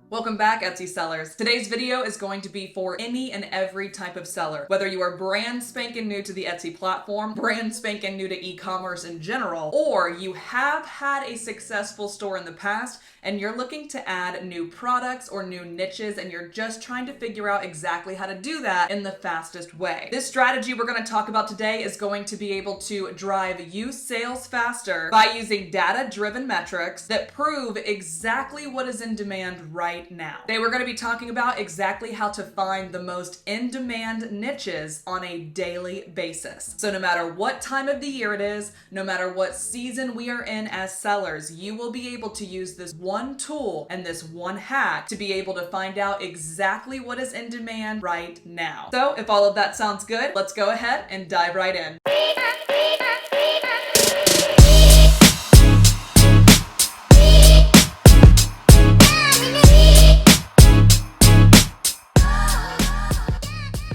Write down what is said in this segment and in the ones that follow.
Welcome back, Etsy sellers. Today's video is going to be for any and every type of seller. Whether you are brand spanking new to the Etsy platform, brand spanking new to e-commerce in general, or you have had a successful store in the past and you're looking to add new products or new niches and you're just trying to figure out exactly how to do that in the fastest way. This strategy we're going to talk about today is going to be able to drive you sales faster by using data-driven metrics that prove exactly what is in demand right now. Today we're going to be talking about exactly how to find the most in-demand niches on a daily basis. So no matter what time of the year it is, no matter what season we are in as sellers, you will be able to use this one tool and this one hack to be able to find out exactly what is in demand right now. So if all of that sounds good, let's go ahead and dive right in.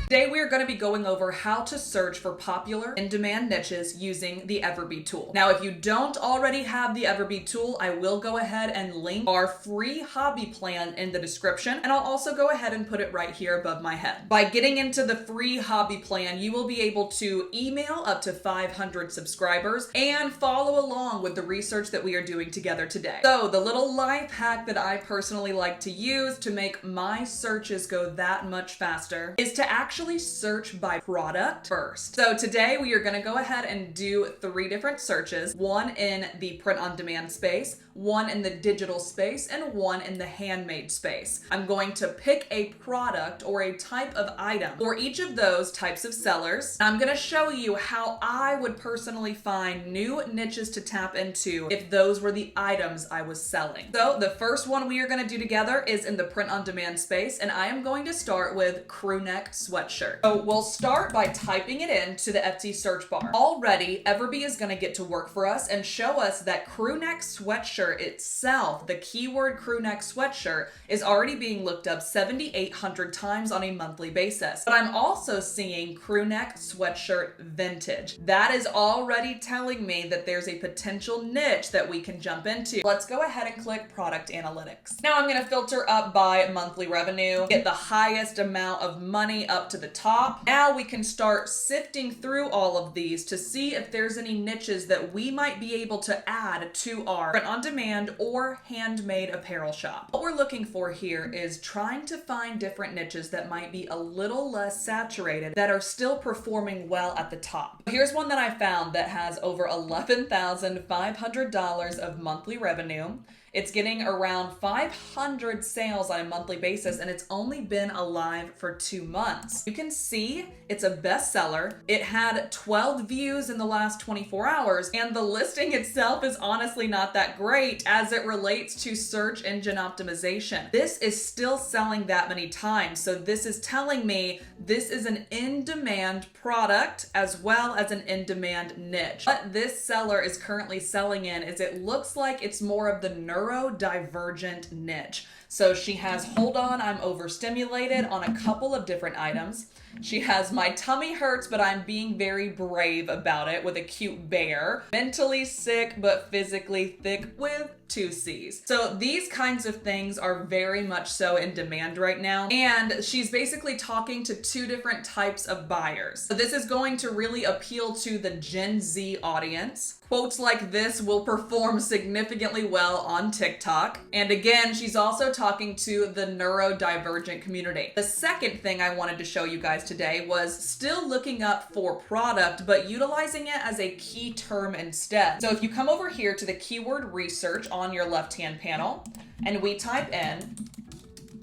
Today we are going to be going over how to search for popular in-demand niches using the EverBee tool. Now, if you don't already have the EverBee tool, I will go ahead and link our free hobby plan in the description, and I'll also go ahead and put it right here above my head. By getting into the free hobby plan, you will be able to email up to 500 subscribers and follow along with the research that we are doing together today. So the little life hack that I personally like to use to make my searches go that much faster is to actually search by product first. So today we are going to go ahead and do 3 different searches, one in the print-on-demand space, one in the digital space, and one in the handmade space. I'm going to pick a product or a type of item for each of those types of sellers. I'm going to show you how I would personally find new niches to tap into if those were the items I was selling. So the first one we are going to do together is in the print-on-demand space, and I am going to start with Crewneck sweatshirt. So we'll start by typing it into the Etsy search bar. Already, EverBee is going to get to work for us and show us that Crewneck sweatshirt itself, the keyword Crewneck sweatshirt, is already being looked up 7,800 times on a monthly basis. But I'm also seeing Crewneck sweatshirt vintage. That is already telling me that there's a potential niche that we can jump into. Let's go ahead and click product analytics. Now I'm going to filter up by monthly revenue, get the highest amount of money up to the top. Now we can start sifting through all of these to see if there's any niches that we might be able to add to our print-on-demand or handmade apparel shop. What we're looking for here is trying to find different niches that might be a little less saturated that are still performing well at the top. Here's one that I found that has over $11,500 of monthly revenue. It's getting around 500 sales on a monthly basis, and it's only been alive for 2 months. You can see it's a bestseller. It had 12 views in the last 24 hours, and the listing itself is honestly not that great as it relates to search engine optimization. This is still selling that many times, so this is telling me this is an in-demand product as well as an in-demand niche. What this seller is currently selling in is it looks like it's more of the neurodivergent niche. So she has, hold on, I'm overstimulated on a couple of different items. She has my tummy hurts, but I'm being very brave about it with a cute bear. Mentally sick, but physically thick with 2 C's. So these kinds of things are very much so in demand right now. And she's basically talking to 2 different types of buyers. So this is going to really appeal to the Gen Z audience. Quotes like this will perform significantly well on TikTok. And again, she's also talking to the neurodivergent community. The second thing I wanted to show you guys today was still looking up for product, but utilizing it as a key term instead. So if you come over here to the keyword research on your left-hand panel, and we type in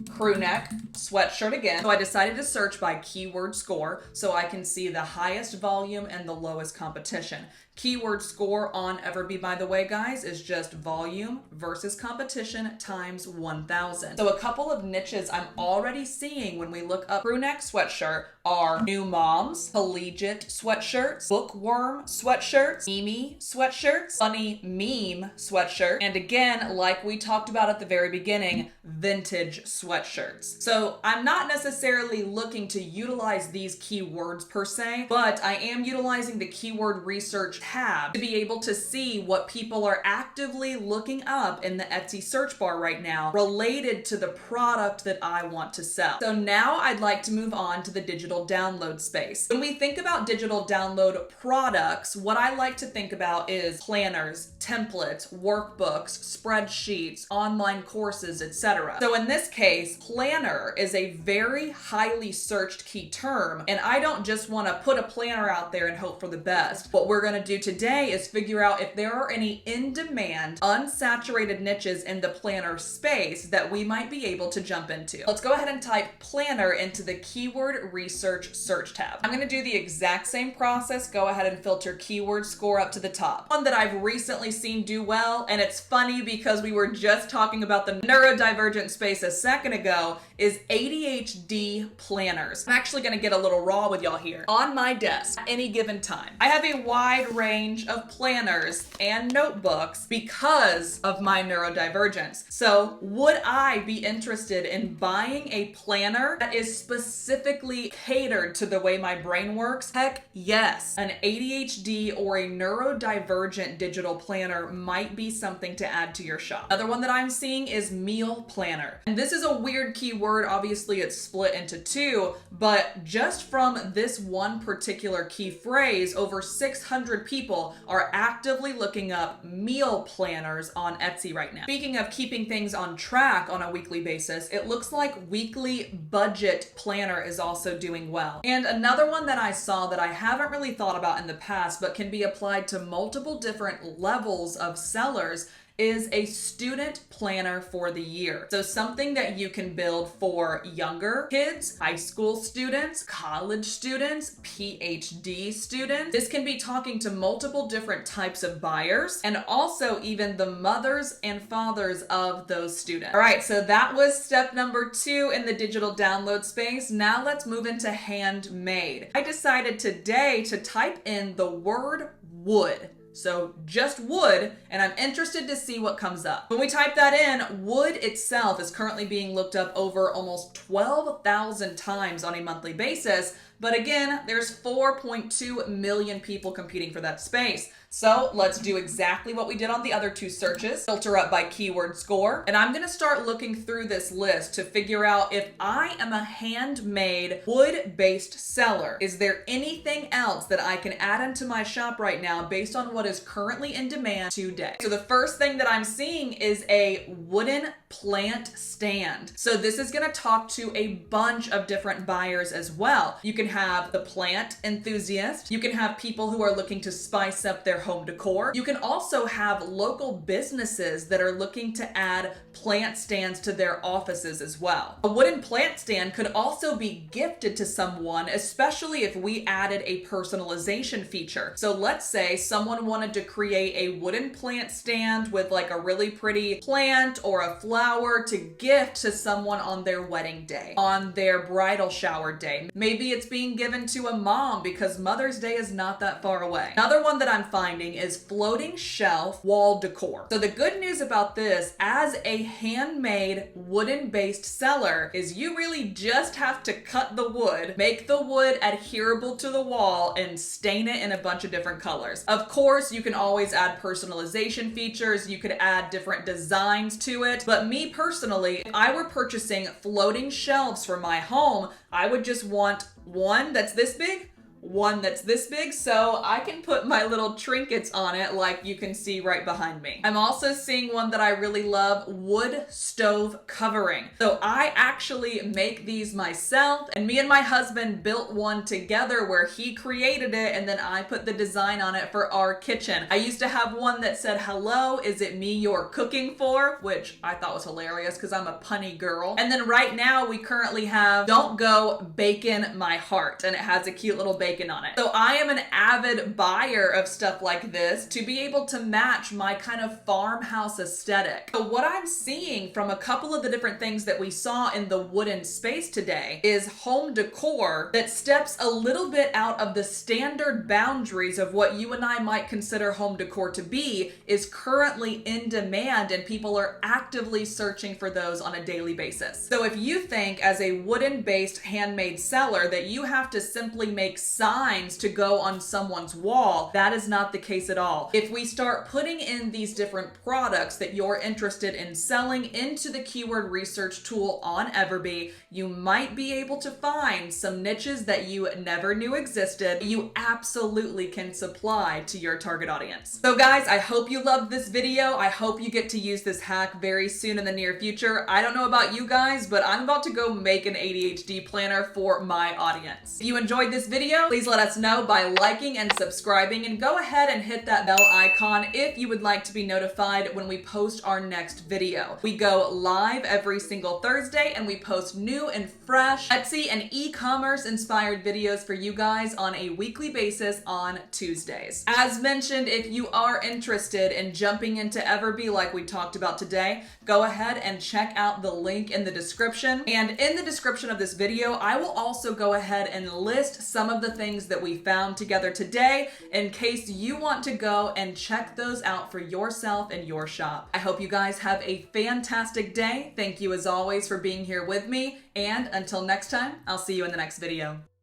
Crewneck sweatshirt again. So I decided to search by keyword score so I can see the highest volume and the lowest competition. Keyword score on EverBee, by the way, guys, is just volume versus competition times 1,000. So a couple of niches I'm already seeing when we look up Crewneck sweatshirt are new moms, collegiate sweatshirts, bookworm sweatshirts, meme sweatshirts, funny meme sweatshirt, and again, like we talked about at the very beginning, vintage sweatshirts. So So I'm not necessarily looking to utilize these keywords per se, but I am utilizing the keyword research tab to be able to see what people are actively looking up in the Etsy search bar right now related to the product that I want to sell. So now I'd like to move on to the digital download space. When we think about digital download products, what I like to think about is planners, templates, workbooks, spreadsheets, online courses, etc. So in this case, planner is a very highly searched key term, and I don't just want to put a planner out there and hope for the best. What we're going to do today is figure out if there are any in-demand, unsaturated niches in the planner space that we might be able to jump into. Let's go ahead and type planner into the keyword research search tab. I'm going to do the exact same process. Go ahead and filter keyword score up to the top. One that I've recently seen do well, and it's funny because we were just talking about the neurodivergent space a second ago, is ADHD planners. I'm actually going to get a little raw with y'all here. On my desk at any given time, I have a wide range of planners and notebooks because of my neurodivergence. So would I be interested in buying a planner that is specifically catered to the way my brain works? Heck yes. An ADHD or a neurodivergent digital planner might be something to add to your shop. Another one that I'm seeing is meal planner. And this is a weird keyword. Obviously it's split into two, but just from this one particular key phrase, over 600 people are actively looking up meal planners on Etsy right now. Speaking of keeping things on track on a weekly basis, it looks like weekly budget planner is also doing well. And another one that I saw that I haven't really thought about in the past, but can be applied to multiple different levels of sellers, is a student planner for the year. So something that you can build for younger kids, high school students, college students, PhD students. This can be talking to multiple different types of buyers and also even the mothers and fathers of those students. All right, so that was step number 2 in the digital download space. Now let's move into handmade. I decided today to type in the word wood. So just wood, and I'm interested to see what comes up. When we type that in, wood itself is currently being looked up over almost 12,000 times on a monthly basis. But again, there's 4.2 million people competing for that space. So let's do exactly what we did on the other 2 searches. Filter up by keyword score. And I'm gonna start looking through this list to figure out if I am a handmade wood-based seller. Is there anything else that I can add into my shop right now based on what is currently in demand today? So the first thing that I'm seeing is a wooden plant stand. So this is gonna talk to a bunch of different buyers as well. You can have the plant enthusiast. You can have people who are looking to spice up their home decor. You can also have local businesses that are looking to add plant stands to their offices as well. A wooden plant stand could also be gifted to someone, especially if we added a personalization feature. So let's say someone wanted to create a wooden plant stand with like a really pretty plant or a flower to gift to someone on their wedding day, on their bridal shower day. Maybe it's being given to a mom because Mother's Day is not that far away. Another one that I'm finding is floating shelf wall decor. So the good news about this as a handmade wooden based seller is you really just have to cut the wood, make the wood adherable to the wall, and stain it in a bunch of different colors. Of course, you can always add personalization features. You could add different designs to it. But me personally, if I were purchasing floating shelves for my home, I would just want one that's this big, one that's this big, so I can put my little trinkets on it like you can see right behind me. I'm also seeing one that I really love, wood stove covering. So I actually make these myself, and me and my husband built one together where he created it and then I put the design on it for our kitchen. I used to have one that said, "Hello, is it me you're cooking for?" which I thought was hilarious because I'm a punny girl. And then right now we currently have "Don't Go Bacon My Heart," and it has a cute little bacon taken on it. So I am an avid buyer of stuff like this to be able to match my kind of farmhouse aesthetic. So what I'm seeing from a couple of the different things that we saw in the wooden space today is home decor that steps a little bit out of the standard boundaries of what you and I might consider home decor to be, is currently in demand, and people are actively searching for those on a daily basis. So if you think as a wooden based handmade seller that you have to simply make signs to go on someone's wall, that is not the case at all. If we start putting in these different products that you're interested in selling into the keyword research tool on EverBee, you might be able to find some niches that you never knew existed. You absolutely can supply to your target audience. So guys, I hope you loved this video. I hope you get to use this hack very soon in the near future. I don't know about you guys, but I'm about to go make an ADHD planner for my audience. If you enjoyed this video, please let us know by liking and subscribing, and go ahead and hit that bell icon if you would like to be notified when we post our next video. We go live every single Thursday, and we post new and fresh Etsy and e-commerce inspired videos for you guys on a weekly basis on Tuesdays. As mentioned, if you are interested in jumping into EverBee like we talked about today, go ahead and check out the link in the description. And in the description of this video, I will also go ahead and list some of the things that we found together today in case you want to go and check those out for yourself in your shop. I hope you guys have a fantastic day. Thank you as always for being here with me, and until next time, I'll see you in the next video.